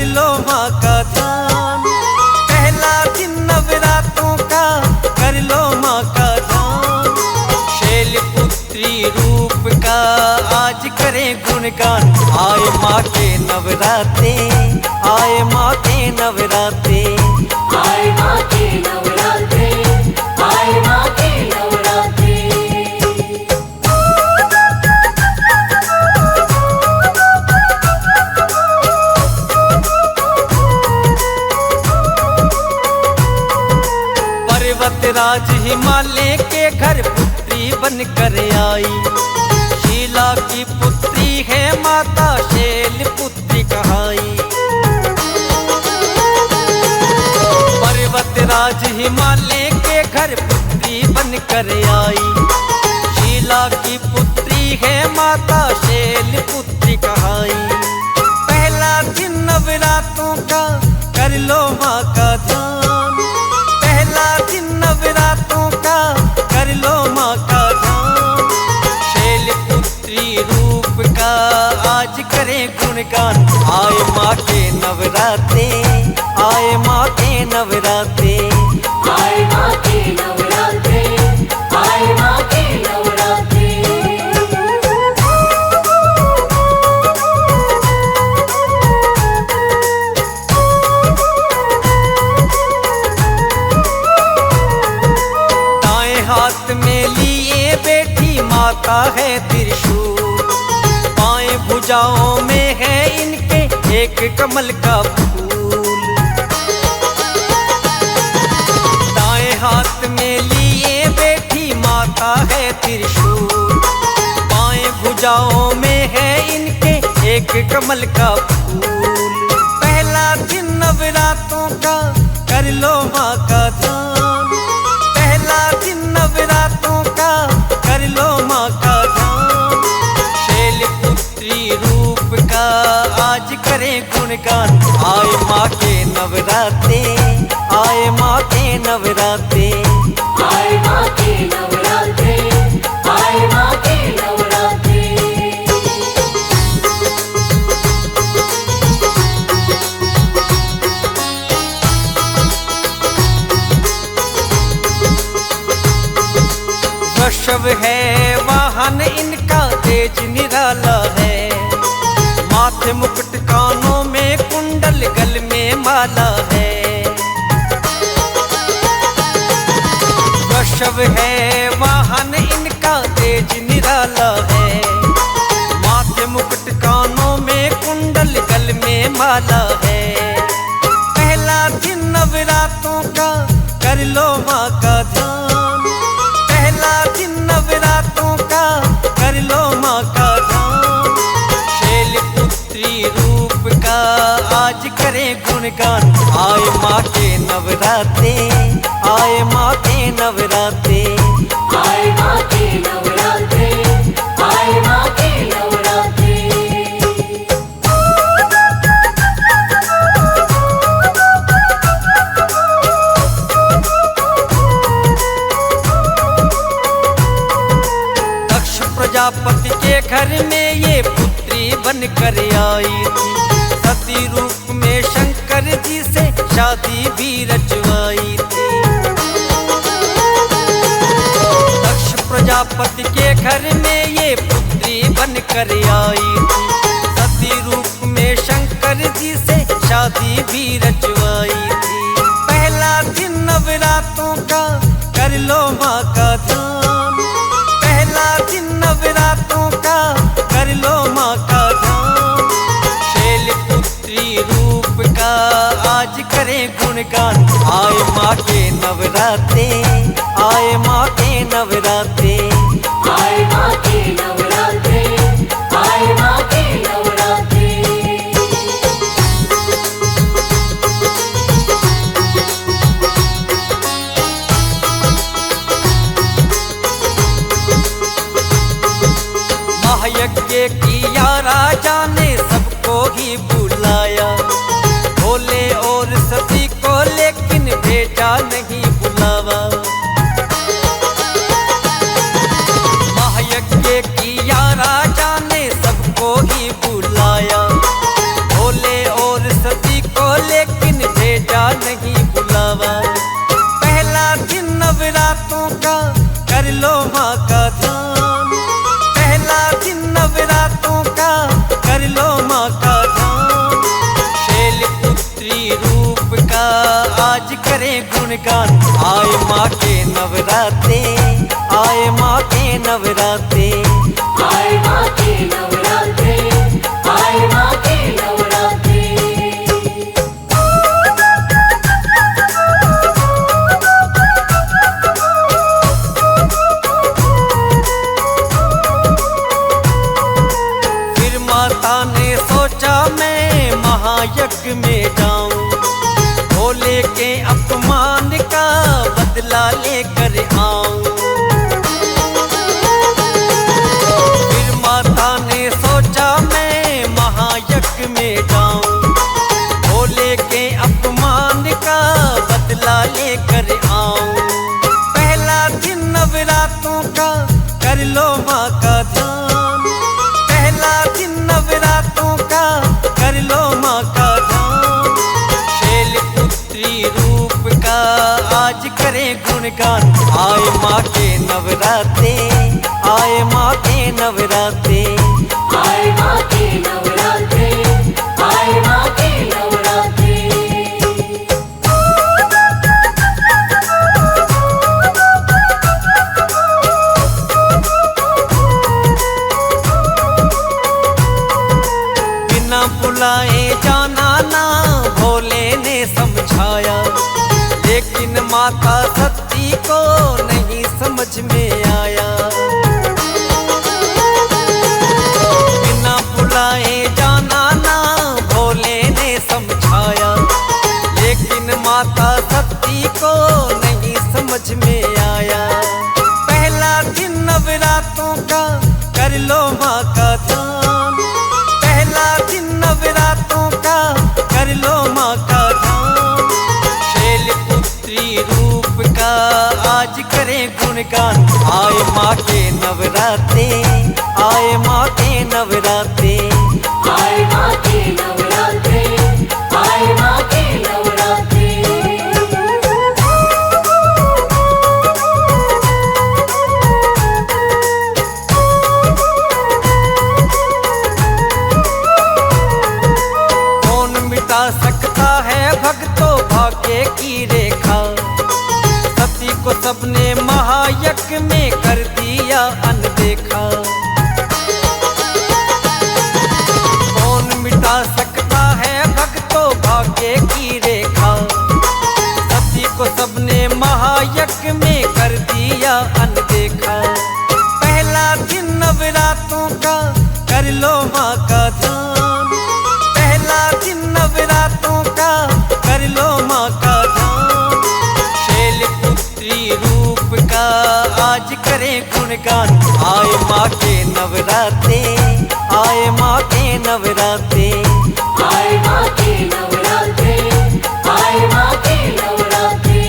कर लो माँ का ध्यान। पहला दिन नवरात्रों का कर लो माँ का ध्यान। शैलपुत्री रूप का आज करें गुणगान। आए माँ के नवरात्रे, आए माँ के नवरात्रे, आए माँ के नवरात्रे, आए माँ के नवरात्रे। पर्वतराज हिमालय के घर पुत्री बन कर आई। शीला की पुत्री है माता शैलपुत्री कहाई। पर्वतराज हिमालय के घर पुत्री बन कर आई। शीला की पुत्री है माता शैलपुत्री कहाई। पहला दिन नवरात्रों का कर लो माँ का ध्यान। पहला दिन नवरात्रों का कर लो माँ का ध्यान। शैलपुत्री रूप का आज करें गुणगान। आए माँ के नवरात्रे, आए माँ के नवरात्रे, आए माँ के नवरात्रे, आए माँ के नवरात्रे। दाएं हाथ में लिए बैठी माता है त्रिशूल। बाएं भुजाओं में है इनके एक कमल का फूल। दाएं हाथ में लिए बैठी माता है त्रिशूल। बाएं भुजाओं में है इनके एक कमल का फूल। पहला दिन नवरात्रों का कर लो माँ का ध्यान। पहला दिन नवरात्रों का कर लो माँ का ध्यान। शैलपुत्री रूप का आज करें गुणगान। आए माँ के नवरात्रे, आए माँ के नवरात्रे, आए माँ के नवरात्रे, आए माँ के नवरात्रे। वृषभ है वाहन इनका तेज निराला है। माथे मुकुट कानों में कुंडल गल में माला है। वृषभ है वाहन इनका तेज निराला है। माथे मुकुट कानों में कुंडल गल में माला है। पहला दिन नवरात्रों का कर लो माँ का ध्यान। पहला दिन नवरात्रों का कर लो माँ का ध्यान। शैलपुत्री रूप का आज करें गुणगान। आए माँ के नवरात्रे, आए माँ के नवरात्रे, आए माँ के नवरात्रे, आए माँ के नवरात्रे। दक्ष प्रजापति के घर में ये पुत्री बन कर आई थी। सती रूप में शंकर जी से शादी भी रचवाई थी। दक्ष प्रजापति के घर में ये पुत्री बन कर आई थी। सती रूप में शंकर जी से शादी भी रचवाई थी। पहला दिन नवरात्रों का कर लो माँ का ध्यान। पहला दिन नवरात्रों का कर लो माँ का ध्यान। शैलपुत्री रूप का आज करें गुणगान। आए माँ के नवरात्रे, आए माँ के नवरात्रे, आए माँ के नवरात्रे, आए माँ के नवरात्रे। महायज्ञ किया राजा ने सबको ही बुलाया। भोले और सती को लेकिन भेजा नहीं बुलावा। महायज्ञ किया राजा ने सबको ही बुलाया। भोले और सती गुणगान। आए माँ के नवरात्रे, आए माँ के नवरात्रे, आए माँ के नवरात्रे, आए माँ के नवरात्रे। फिर माता ने सोचा मैं महायज्ञ में जाऊं, भोले के अपमान का बदला लेकर आऊं। फिर माता ने सोचा मैं महायज्ञ में जाऊं, भोले के अपमान का बदला लेकर आऊं। पहला दिन नवरात्रों का कर लो माँ का ध्यान, पहला दिन नवरात्रों का कर लो माँ का ध्यान। शैलपुत्री रूप का आज करें गुणगान। आए माँ के नवरात्रे, आए माँ के नवरात्रे, आए माँ के नवरात्रे, आए माँ के नवरात्रे। बिना बुलाए जाना ना भोले ने समझाया, लेकिन माता सती को नहीं समझ में आया। बिना बुलाए जाना ना भोले ने समझाया, लेकिन माता सती को नहीं समझ में आया। पहला दिन नवरात्रों का कर लो माँ का ध्यान, पहला दिन नवरात्रों का कर लो माँ का ध्यान। शैलपुत्री रूप का आज करें गुणगान। आए माँ के नवरात्रे, आए माँ के नवरात्रे, आए माँ के नवरात्रे, आए माँ के नवरात्रे। कौन मिटा सकता है भक्तों भाग्य की रेखा, सती को सबने महायज्ञ में कर दिया अनदेखा। कौन मिटा सकता है भक्तों भाग्य की रेखा, सती को सबने महायज्ञ में कर दिया अनदेखा। पहला दिन नवरात्रों का कर लो माँ का ध्यान, पहला दिन नवरात्रों का कर लो माँ का ध्यान। शैलपुत्री रूप का आज करें गुणगान। आए माँ के नवरात्रे, आए माँ के नवरात्रे, आए माँ के नवरात्रे, आए माँ के नवरात्रे।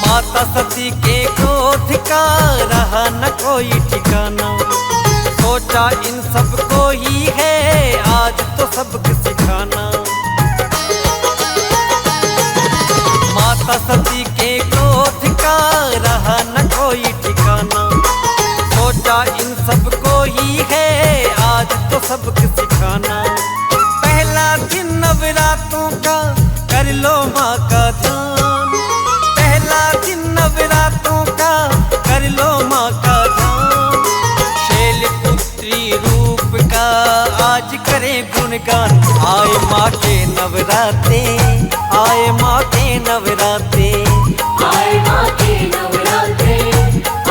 माता सती के क्रोध का रहा न कोई ठिकाना, सोचा इन सबको ही है आज तो सबक सिखाना। माता सती के क्रोध का रहा न कोई ठिकाना, सोचा इन सबको ही है आज तो सबक सिखाना। पहला दिन नवरात्रों का कर लो माँ का ध्यान, पहला दिन नवरात्रों का कर लो माँ का ध्यान। शैलपुत्री रूप का आज करें गुणगान। आए माँ के नवरात्रे, आए माँ के नवरात्रे, आए माँ के नवरात्रे,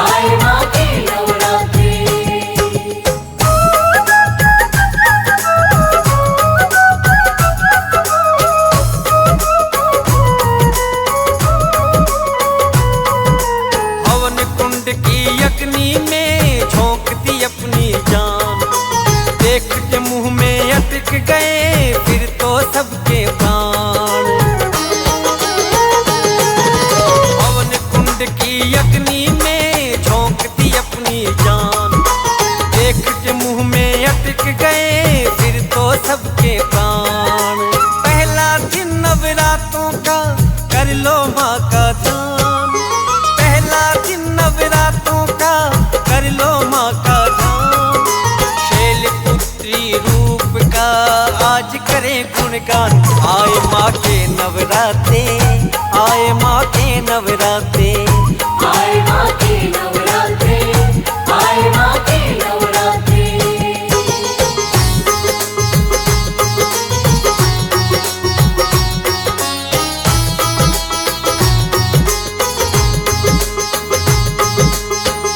आए माँ के नवरात्रे। हवन कुंड की अग्नि में झोंक दी अपनी जान, देख के मुंह में अटक गए फिर तो सबके प्राण। हवन कुंड की अग्नि में झोंक दी अपनी जान, देख के मुंह में अटक गए फिर तो सबके प्राण। पहला दिन नवरात्रों का कर लो माँ का ध्यान, पहला दिन नवरात्रों का गुणगान। आए माँ के नवरात्रे, आए माँ के नवरात्रे, आए माँ के नवरात्रे, आए माँ के नवरात्रे।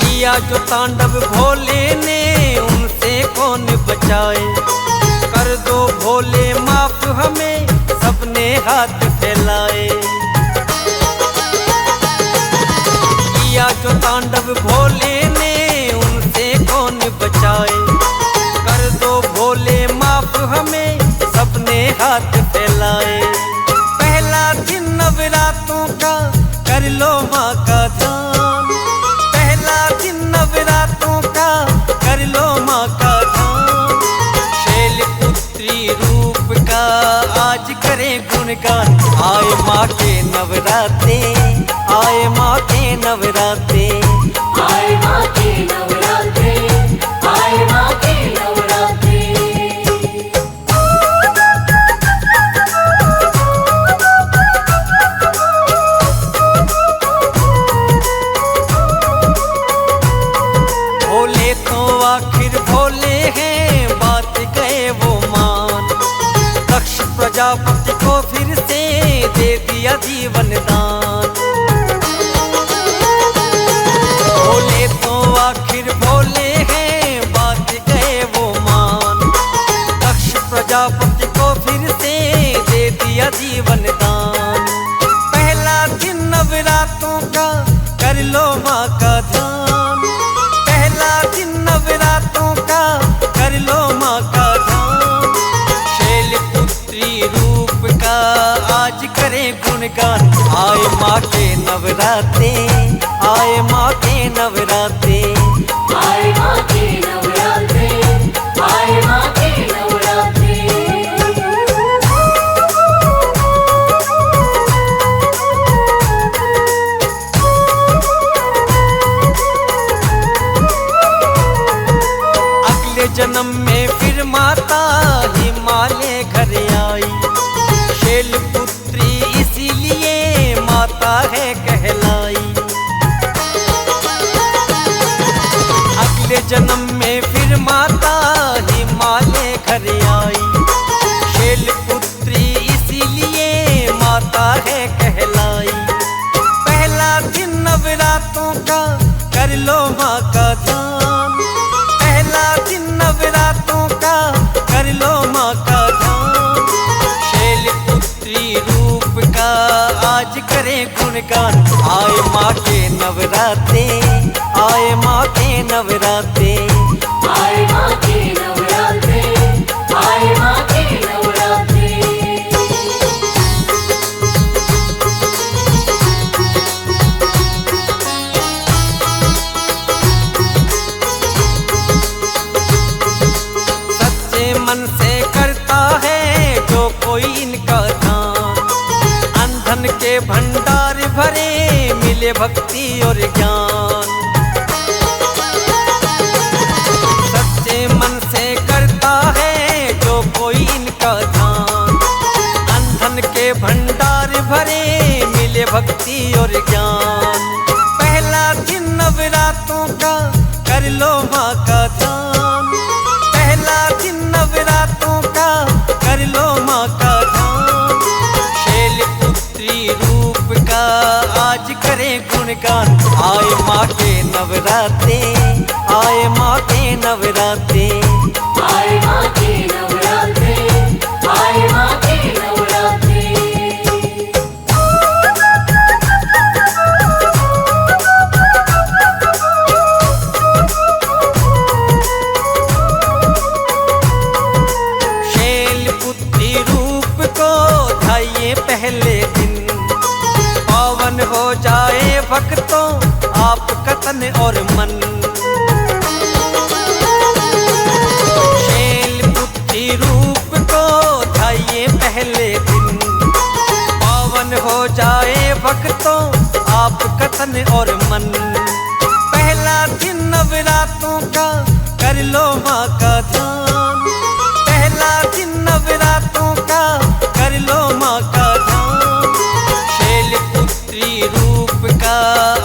किया जो तांडव भोले ने उनसे कौन बचाए। कर दो भोले माफ हमें, सबने हाथ फैलाए। किया जो तांडव भोले ने उनसे कौन बचाए। कर दो भोले माफ हमें, सबने हाथ फैलाए। पहला दिन नवरातों का कर लो माँ का ध्यान। पहला दिन नवरातों का कर लो माँ का ध्यान। शैलपुत्री रूप का आज करें गुणगान। आए माँ के नवरात्रे, आए माँ के नवरात्रे, आए माँ के नवरात्रे, आए माँ के नवरात्रे। भोले तो आखिर भोले हैं, बात गए वो मान। दक्ष प्रजापति को फिर से दे दिया जीवन दान। भोले तो आखिर भोले हैं, बात गए वो मान। दक्ष प्रजापति को फिर से दे दिया जीवन दान। पहला दिन नवरातों का कर लो माँ का ध्यान। पहला दिन नवरातों का कर लो माँ का ध्यान। शैलपुत्री रूप का आज करें गुणगान। आए माँ के नवरात्रे, आए माँ के नवरात्रे, आए माँ के नवरात्रे, आए माँ के नवरात्रे। अगले जन्म में फिर माता हिमालय घर आई। शैलपुत्री इसीलिए माता है कहलाई। अगले जन्म में फिर माता हिमालय घर आई। शैलपुत्री इसीलिए माता है कहलाई। पहला दिन नवरातों का कर लो माँ का ध्यान। पहला दिन नवरातों का कर लो माँ का ध्यान। शैलपुत्री रूप का आज करें गुणगान। आए माँ के नवरात्रे, आए माँ के नवरात्रे, आए माँ के नवरात्रे, आए माँ के नवरात्रे। सच्चे मन से करता है जो कोई इनका ध्यान। अंधन के भंडार भरे मिले भक्ति और ज्ञान। सच्चे मन से करता है जो कोई इनका ध्यान। अंधन के भंडार भरे मिले भक्ति और ज्ञान। पहला दिन नवरातों का कर लो माँ का ध्यान। पहला दिन नवरातों का कर लो माँ का ध्यान। शैलपुत्री रूप का आज करें गुणगान। आए माँ के नवरात्रे, आए माँ के नवरात्रे, आए माँ के नवरात्रे, आए माँ के नवरात्रे। शैलपुत्री रूप को ध्याइए पहले दिन। पावन हो जाए भक्तों आपका तन और मन। शैलपुत्री रूप को ध्याइए पहले दिन। पावन हो जाए भक्तों आपका तन और मन। पहला दिन नवरातों का कर लो माँ का ध्यान। पहला दिन नवरातों का माँ का ध्यान। शैलपुत्री रूप का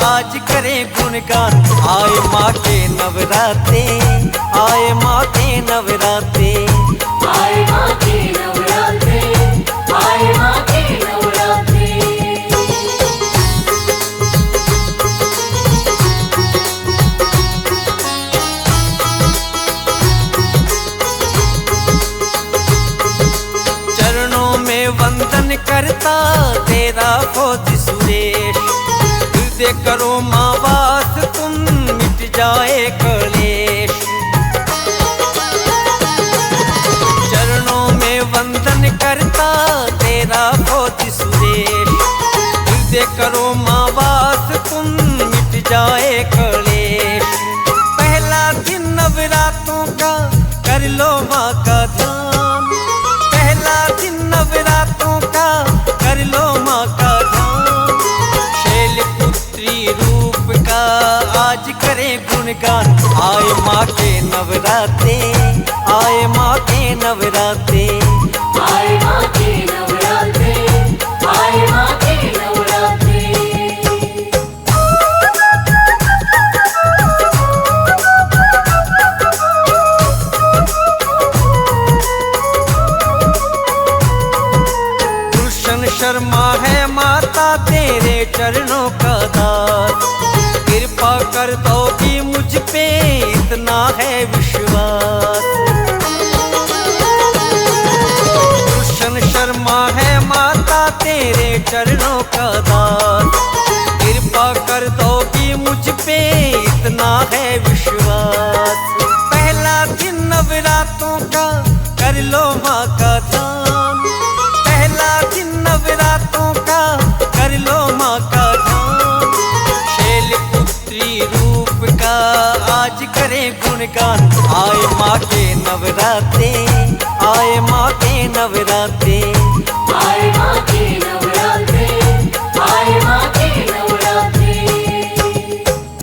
आज करें गुणगान। आए माँ के नवरात्रे, आए माँ के नवरात्रे। आए माँ के नवरात्रे, आए माँ के नवरात्रे। चरणों में वंदन करता तेरा फौजी सुरेश। हृदय करो माँ वास तुम, मिट जाए कलेश। चरणों में वंदन करता तेरा फौजी सुरेश। हृदय करो माँ वास तुम, मिट जाए कलेश। पहला दिन नवरात्रों का कर लो माँ का ध्यान। पहला दिन नवरात्रों का कर लो माँ का ध्यान। शैलपुत्री रूप का आज करें गुणगान। आए माँ के नवरात्रे, आए माँ के नवरात्रे। आए माँ के नवरात्रे, आए माँ के नवरात्रे। गुलशन शर्मा है माता तेरे चरणों का दास। कृपा कर दोगी मुझ पे इतना है विश्वास। गुलशन शर्मा है माता तेरे चरणों का दास। कृपा कर दोगी मुझ पे इतना है विश्वास। पहला दिन नवरात्रों का कर लो माँ का ध्यान। पहला दिन नवरात्रों का कर लो माँ का ध्यान। शैलपुत्री रूप का आज करें गुणगान। आए माँ के नवरात्रे, आए माँ के नवरात्रे।